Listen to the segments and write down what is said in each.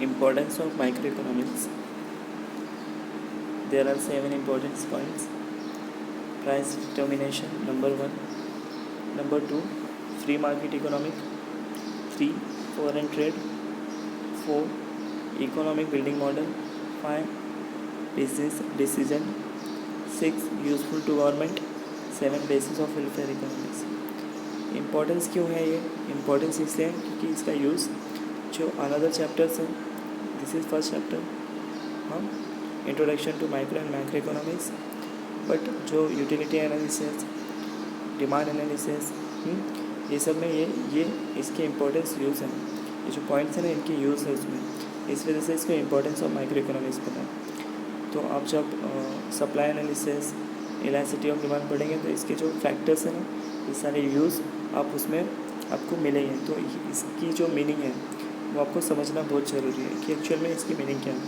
Importance of microeconomics. There are 7 important points. Price determination, number 1. Number 2, free market economic. 3, foreign trade. 4, economic building model. 5, business decision. 6, useful to government. 7, basis of welfare economics. Importance क्यों है ये? Importance इसलिए है क्योंकि इसका use जो another chapters है, this is first chapter, हाँ, introduction to micro and macro economics, but जो यूटिलिटी एनालिसिस, डिमांड एनालिसिस, ये सब में ये इसके इम्पोर्टेंस यूज़ है, ये जो पॉइंट्स हैं ना इनकी यूज़ है उसमें, इस वजह से इसको इम्पोर्टेंस ऑफ माइक्रो इकोनॉमिक्स पता है। तो आप जब supply analysis, elasticity of demand पढ़ेंगे तो इसके जो फैक्टर्स हैं ना, ये सारे यूज़ आप उसमें आपको मिलेंगे। तो इसकी जो मीनिंग है वो आपको समझना बहुत ज़रूरी है कि एक्चुअल में इसकी मीनिंग क्या है।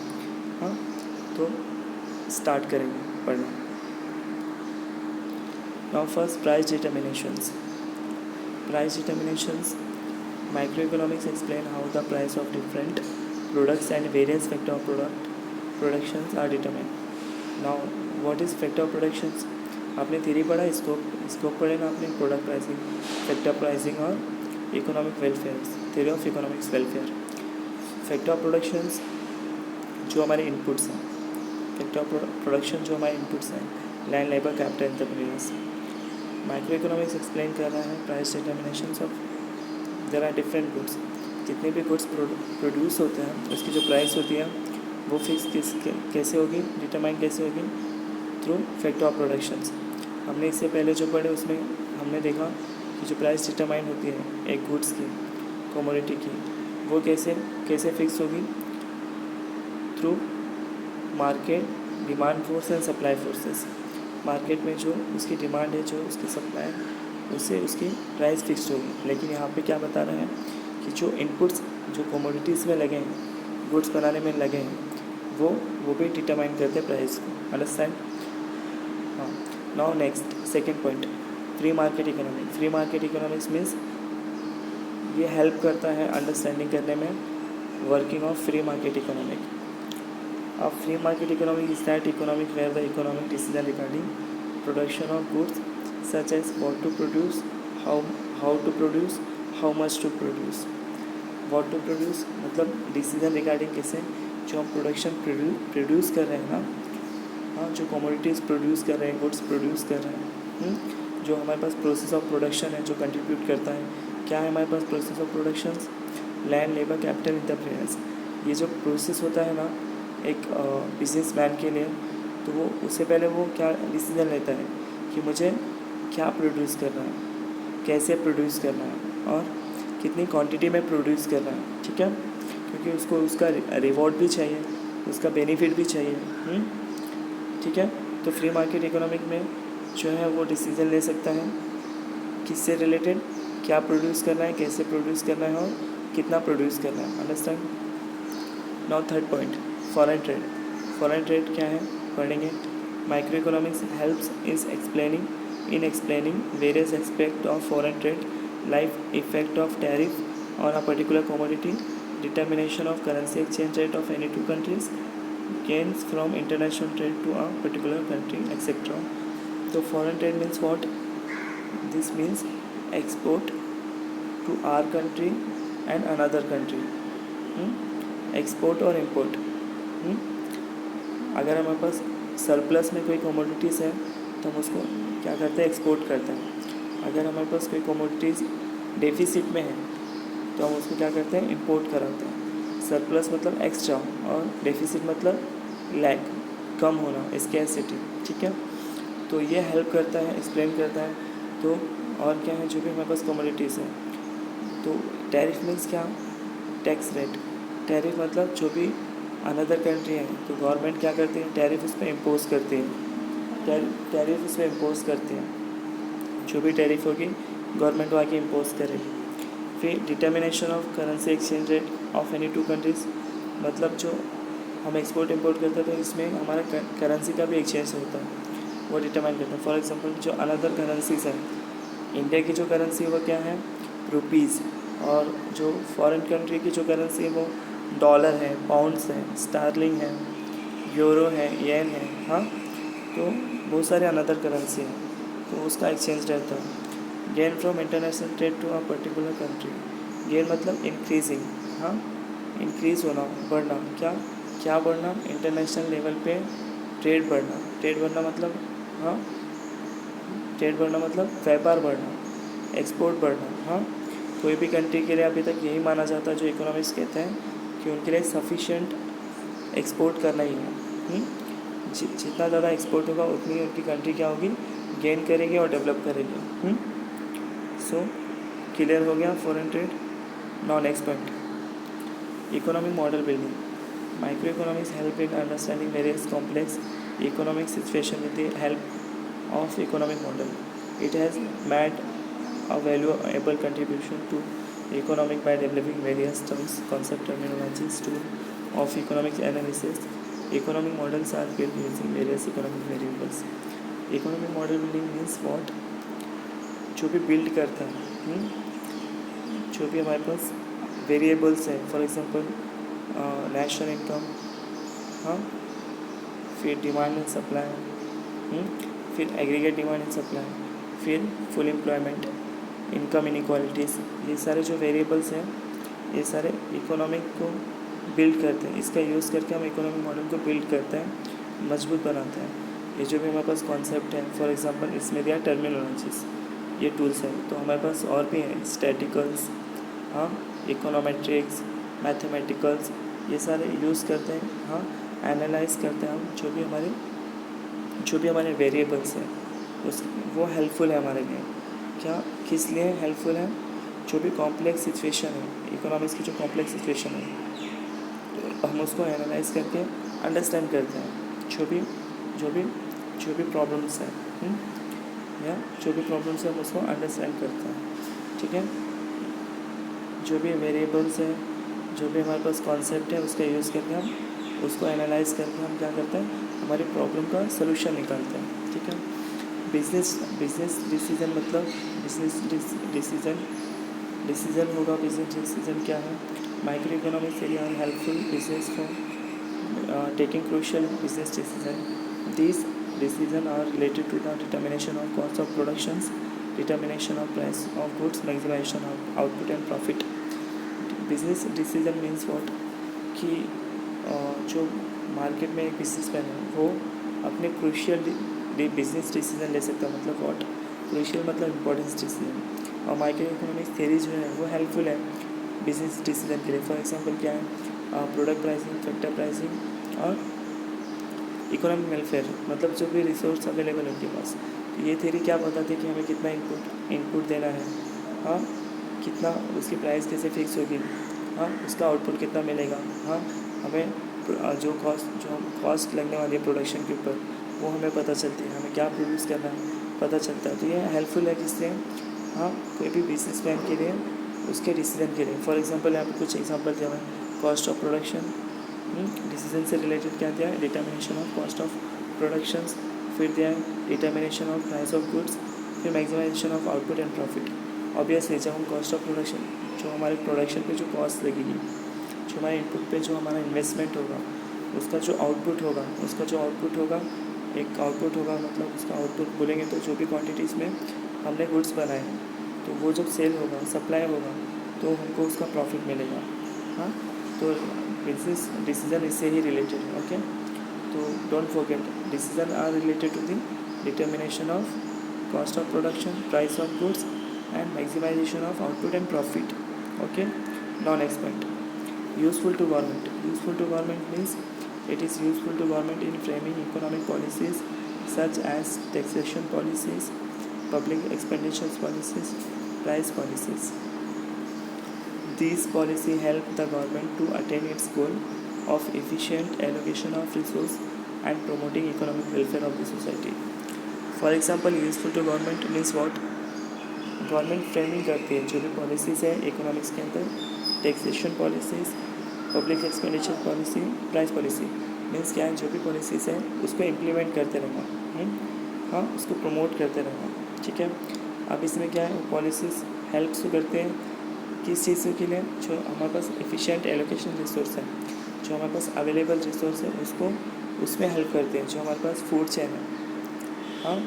हाँ, तो स्टार्ट करेंगे पढ़ना। Now first, price determinations. Price determinations, micro economics explain how the price of different products and various factor of productions are determined. Now what is factor of productions? आपने theory पढ़ा, scope पढ़े ना आपने, product pricing, factor pricing और economic welfare, theory of economics welfare. Factor of productions जो हमारे inputs हैं, factor of production जो हमारे इनपुट्स हैं, land, labour, capital, entrepreneurs. Micro economics explain कर रहा है price determinations of, there are different goods, जितने भी गुड्स प्रोड्यूस होते हैं उसकी जो प्राइस होती है वो फिक्स कैसे होगी, डिटरमाइन कैसे होगी, थ्रू फैक्टर ऑफ प्रोडक्शंस। हमने इससे पहले जो पढ़े उसमें हमने देखा कि जो प्राइस डिटरमाइन होती है एक गुड्स की, कमोडिटी की, वो कैसे फिक्स होगी, through market, demand force and supply forces. Market में जो उसकी डिमांड है, जो उसकी सप्लाई है, उससे उसकी प्राइस फिक्स होगी। लेकिन यहाँ पे क्या बता रहे हैं कि जो इनपुट्स जो कमोडिटीज़ में लगे हैं, गुड्स बनाने में लगे हैं, वो भी डिटरमाइन करते हैं प्राइस को। अंडरस्टैंड? हाँ। Now next, second point, free market economic. Free market economics means ये हेल्प करता है अंडरस्टैंडिंग करने में working of free market economic. अब free market economic is that economic where the economic decision regarding production of goods such as what to produce, how to produce, how much to produce. What to produce मतलब decision regarding किसे, जो हम production produce कर रहे हैं ना, हाँ, जो कमोडिटीज़ प्रोड्यूस कर रहे हैं, गुड्स प्रोड्यूस कर रहे हैं, जो हमारे पास प्रोसेस ऑफ प्रोडक्शन है जो कंट्रीब्यूट करता है। क्या है हमारे पास process of productions? Land, labour, capital, entrepreneurs. ये जो प्रोसेस होता है ना एक बिजनेस मैन के लिए, तो वो उससे पहले वो क्या डिसीजन लेता है कि मुझे क्या प्रोड्यूस करना है, कैसे प्रोड्यूस करना है और कितनी क्वांटिटी में प्रोड्यूस करना है। ठीक है, क्योंकि उसको उसका रिवॉर्ड भी चाहिए, उसका बेनिफिट भी चाहिए। ठीक है, तो फ्री मार्केट इकोनॉमिक में जो है वो डिसीजन ले सकता है किससे रिलेटेड, क्या प्रोड्यूस करना है, कैसे प्रोड्यूस करना है और कितना प्रोड्यूस करना है। Understand? Now third point, foreign trade. Foreign trade क्या है पढ़ेंगे। Micro economics helps in explaining various aspect of foreign trade, like effect of tariff on a particular commodity, determination of currency exchange rate of any two countries, gains from international trade to a particular country, etc. So foreign trade means what? This means export to our country and another country. Export और import. अगर हमारे पास surplus में कोई commodities है तो हम उसको क्या करते हैं, एक्सपोर्ट करते हैं। अगर हमारे पास कोई कमोडिटीज़ डेफिसिट में है तो हम उसको क्या करते हैं, इंपोर्ट कराते हैं। सरप्लस मतलब एक्स्ट्रा और डेफिसिट मतलब लैक, कम होना, स्कैरसिटी। ठीक है, तो ये हेल्प करता है, एक्सप्लेन करता है। तो और क्या है, जो भी हमारे पास कमोडिटीज़ है, तो टैरिफ मीन्स क्या, टैक्स रेट। टैरिफ मतलब जो भी अनदर कंट्री है तो गवर्नमेंट क्या करती है, टैरिफ उस पर इम्पोज करती है, टैरिफ उस पर इम्पोज करती है। जो भी टैरिफ होगी गवर्नमेंट आके इम्पोज करेगी। फिर determination of currency exchange rate of any two countries, मतलब जो हम एक्सपोर्ट इंपोर्ट करते हैं तो इसमें हमारा करेंसी का भी एक्सचेंज होता है, वो डिटरमाइन करता है। फॉर एग्जांपल जो अनदर करेंसीज है, इंडिया की जो करेंसी है वो क्या है, रुपीज़, और जो फॉरेन कंट्री की जो करेंसी है वो डॉलर है, पाउंड्स है, स्टारलिंग है, यूरो है, येन है, हाँ, तो बहुत सारे अनदर करेंसी हैं, तो उसका एक्सचेंज रहता है। Gain from international trade to a particular country, gain मतलब इंक्रीजिंग, हाँ, इंक्रीज होना, बढ़ना, क्या क्या बढ़ना, इंटरनेशनल लेवल पे ट्रेड बढ़ना मतलब, हाँ, ट्रेड बढ़ना मतलब व्यापार बढ़ना, एक्सपोर्ट बढ़ना, हाँ। कोई भी कंट्री के लिए अभी तक यही माना जाता है, जो इकोनॉमिक्स कहते हैं कि उनके लिए सफिशेंट एक्सपोर्ट करना ही है। जितना ज़्यादा एक्सपोर्ट होगा उतनी ही उनकी कंट्री क्या होगी, गेन करेगी और डेवलप करेगी। सो क्लियर हो गया foreign trade. Non expert economic model building, micro economics help in understanding various complex economic situation with the help of economic model. It has made a valuable contribution to economic by developing various terms, concept, terminologies, tools of economic analysis. Economic models are built using various economic variables. Economic model building means what? जो भी build करता है, जो भी हमारे पास variables हैं, for example national income, हाँ, फिर डिमांड एंड सप्लाई, फिर एग्रीगेट डिमांड एंड सप्लाई, फिर फुल एम्प्लॉयमेंट, इनकम इनइक्वालिटीज़, ये सारे जो वेरिएबल्स हैं ये सारे इकोनॉमिक को बिल्ड करते हैं। इसका यूज़ करके हम इकोनॉमिक मॉडल को बिल्ड करते हैं, मजबूत बनाते हैं। ये जो भी हमारे पास कॉन्सेप्ट है, फॉर एग्जांपल इसमें दिया टर्मिनोलॉजीज, ये टूल्स हैं, तो हमारे पास और भी हैं, स्टैटिकल्स, हाँ, इकोनोमेट्रिक्स, मैथमेटिकल्स, ये सारे यूज़ करते हैं, हाँ, एनालाइज करते हैं हम जो भी हमारे वेरिएबल्स हैं उस वो हेल्पफुल है हमारे लिए। क्या किस लिए हेल्पफुल है? जो भी कॉम्प्लेक्स सिचुएशन है, इकोनॉमिक्स की जो कॉम्प्लेक्स सिचुएशन है, हम उसको एनालाइज करके अंडरस्टैंड करते हैं। जो भी प्रॉब्लम्स हैं, या जो भी प्रॉब्लम्स है हम उसको अंडरस्टैंड करते हैं, ठीक है। जो भी वेरिएबल्स है, जो भी हमारे पास कॉन्सेप्ट है, उसका यूज़ करके हम उसको एनालाइज करके हम क्या करते हैं, हमारी प्रॉब्लम का सलूशन निकालते हैं, ठीक है। बिजनेस डिसीजन मतलब डिसीजन होगा। बिजनेस डिसीजन क्या है? Micro economics area are helpful business for taking crucial business decision. These decision are related to the determination of cost of productions, determination of price of goods, maximisation of output and profit. Business decision means what, कि जो market में एक businessman है वो अपने crucial business decision ले सकता है। मतलब व्हाट, क्रूशियल मतलब इम्पोर्टेंस डिसीजन। और माइक्रो इकोनॉमिक्स थ्योरी जो है वो हेल्पफुल है बिजनेस डिसीजन के लिए। फॉर एग्जांपल क्या है, प्रोडक्ट प्राइसिंग, फैक्टर प्राइसिंग और इकोनॉमिक वेलफेयर, मतलब जो भी रिसोर्स अवेलेबल है उनके पास। तो ये थ्योरी क्या बताती है कि हमें कितना इनपुट देना है, हाँ, कितना उसकी प्राइस कैसे फिक्स होगी, हाँ, उसका आउटपुट कितना मिलेगा, हाँ, हमें जो कॉस्ट लगने वाली है प्रोडक्शन के ऊपर वो हमें पता चलती है, हमें क्या प्रोड्यूस करना है पता चलता है। तो ये हेल्पफुल है किससे, हाँ, कोई भी बिजनेसमैन के लिए, उसके डिसीजन के लिए। फॉर एग्जांपल यहाँ पे कुछ एग्जांपल दिया हुआ है, कॉस्ट ऑफ प्रोडक्शन, डिसीजन से रिलेटेड क्या दिया है, determination of cost of productions, फिर दिया है determination of price of goods, फिर maximization of output and profit. Obviously जब हम कॉस्ट ऑफ प्रोडक्शन, जो हमारे प्रोडक्शन पे जो कॉस्ट लगेगी, जो हमारे इनपुट पे जो हमारा इन्वेस्टमेंट होगा, उसका जो आउटपुट होगा, एक आउटपुट होगा, मतलब उसका आउटपुट बोलेंगे तो जो भी क्वांटिटीज़ में हमने गुड्स बनाए तो वो जब सेल होगा, सप्लाई होगा, तो हमको उसका प्रॉफिट मिलेगा, हाँ। तो बिजनेस डिसीजन इससे ही रिलेटेड है, ओके। तो don't forget, decision are related to the determination of cost of production, price of goods and maximization of output and profit, okay. Non expert, useful to government means it is useful to government in framing economic policies such as taxation policies, public expenditures policies, price policies. These policies help the government to attain its goal of efficient allocation of resource and promoting economic welfare of the society. For example, useful to government means what, government framing करती है जो भी policies है economics के अंदर, taxation policies, public expenditure policy, price policy. Means क्या है, जो भी पॉलिसीज़ है उसको इम्प्लीमेंट करते रहना, हाँ, उसको प्रमोट करते रहना, ठीक है। अब इसमें क्या है, वो पॉलिसीज़ हेल्प्स करते हैं किस चीज़ के लिए? जो हमारे पास एफिशिएंट एलोकेशन रिसोर्स है, जो हमारे पास अवेलेबल रिसोर्स है उसको उसमें हेल्प करते हैं। जो हमारे पास फूड चेन है, हाँ,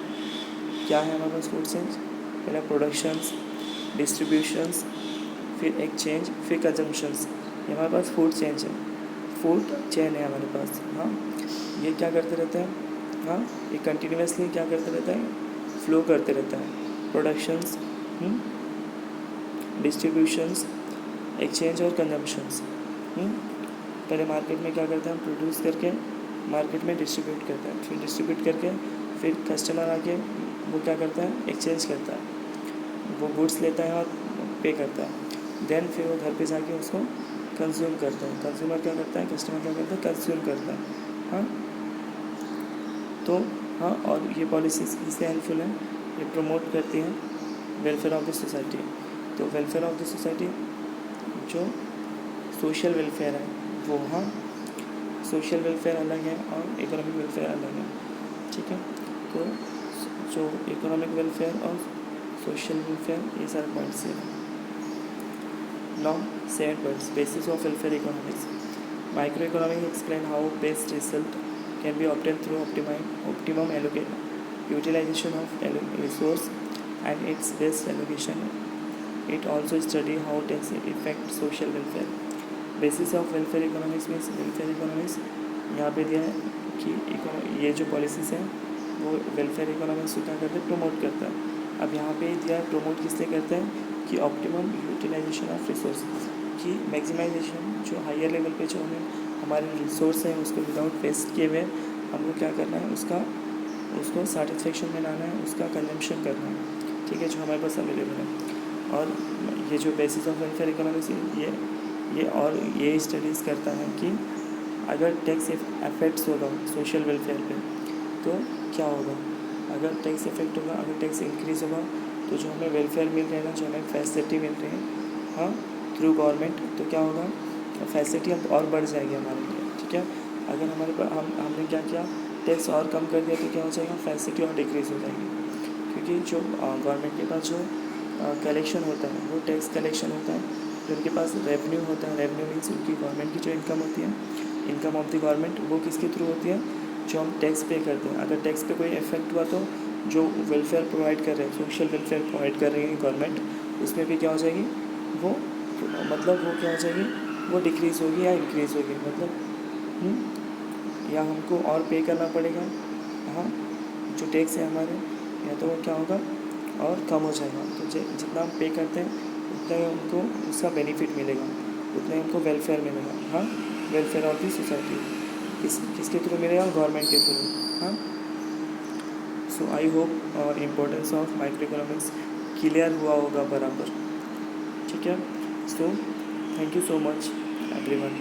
क्या है हमारे पास फूड चेन? पहले प्रोडक्शंस, डिस्ट्रीब्यूशंस, फिर एक्सचेंज, फिर कंजम्पशंस। ये हमारे पास फूड चेन है, फूड चेन है हमारे पास। हाँ, ये क्या करते रहते हैं? हाँ, ये कंटिन्यूसली क्या करते रहता है? फ्लो करते रहता है। प्रोडक्शंस, डिस्ट्रीब्यूशंस, एक्सचेंज और कंजम्पशंस। पहले मार्केट में क्या करते हैं? हम प्रोड्यूस करके मार्केट में डिस्ट्रीब्यूट करते हैं, फिर डिस्ट्रीब्यूट करके फिर कस्टमर आके वो क्या करता है? एक्सचेंज करता है, वो गुड्स लेता है और पे करता है। देन फिर वो घर पे जाके उसको कंज्यूम करता है। कंज्यूमर क्या करता है? कस्टमर क्या करता है? कंज्यूम करता है। हाँ, तो हाँ, और ये पॉलिसीज़ किससे हेल्पफुल है? ये प्रमोट करती हैं वेलफेयर ऑफ द सोसाइटी। तो वेलफेयर ऑफ द सोसाइटी जो सोशल वेलफेयर है वो, हाँ, सोशल वेलफेयर अलग है और इकोनॉमिक वेलफेयर अलग है, ठीक है। तो जो इकोनॉमिक वेलफेयर और सोशल वेलफेयर ये सारे पॉइंट्स हैं। Now 7 points basis of welfare economics. Microeconomics explain how best result can be obtained through optimum utilization of resource and its best allocation. It also study how tax affect social welfare. Basis of welfare economics means welfare economics यहाँ पे दिया है कि ये जो policies हैं वो welfare economics को क्या करते हैं? प्रमोट करता है। अब यहाँ पे दिया है प्रमोट किस लिए करता है? कि ऑप्टिमम यूटिलाइजेशन ऑफ रिसोर्स, कि मैक्सिमाइजेशन जो हायर लेवल पे जो हमारे रिसोर्स हैं उसको विदाउट वेस्ट किए हुए हमको क्या करना है? उसको सेटिस्फेक्शन में लाना है, उसका कंजम्पशन करना है, ठीक है, जो हमारे पास अवेलेबल है। और ये जो बेसिस ऑफ वेलफेयर इकोनॉमिक्स ये स्टडीज़ करता है कि अगर टैक्स इफेक्ट्स होगा सोशल वेलफेयर पे तो क्या होगा? अगर टैक्स इफेक्ट होगा, अगर टैक्स इंक्रीज़ होगा तो जो हमें वेलफेयर मिल रहे हैं ना, जो हमें फैसिलिटी मिल रही है, हाँ, थ्रू गवर्नमेंट, तो क्या होगा? फैसिलिटी अब और बढ़ जाएगी हमारे लिए, ठीक है। अगर हमारे पास हमने क्या किया? टैक्स और कम कर दिया तो क्या हो जाएगा? फैसिलिटी और डिक्रीज़ हो जाएगी, क्योंकि जो गवर्नमेंट के पास जो कलेक्शन होता है वो टैक्स कलेक्शन होता है, जो उनके पास रेवेन्यू होता है, रेवेन्यू मीन्स उनकी गवर्नमेंट की जो इनकम होती है, इनकम ऑफ द गवर्नमेंट, वो किसके थ्रू होती है? जो हम टैक्स पे करते हैं। अगर टैक्स पे कोई इफेक्ट हुआ तो जो वेलफेयर प्रोवाइड कर रहे हैं, सोशल वेलफेयर प्रोवाइड कर रही है गवर्नमेंट, उसमें भी क्या हो जाएगी? वो क्या हो जाएगी? वो डिक्रीज़ होगी या इंक्रीज़ होगी, मतलब या हमको और पे करना पड़ेगा, हाँ, जो टैक्स है हमारे, या तो वो क्या होगा? और कम हो जाएगा। तो जितना हम पे करते हैं उतना ही हमको उसका बेनिफिट मिलेगा, उतना ही हमको वेलफेयर मिलेगा, हाँ, वेलफेयर ऑफ दी सोसाइटी। किसके थ्रू मिलेगा? गवर्नमेंट के थ्रू, हाँ। So I hope importance of micro economics clear हुआ होगा बराबर, ठीक है। So thank you so much everyone.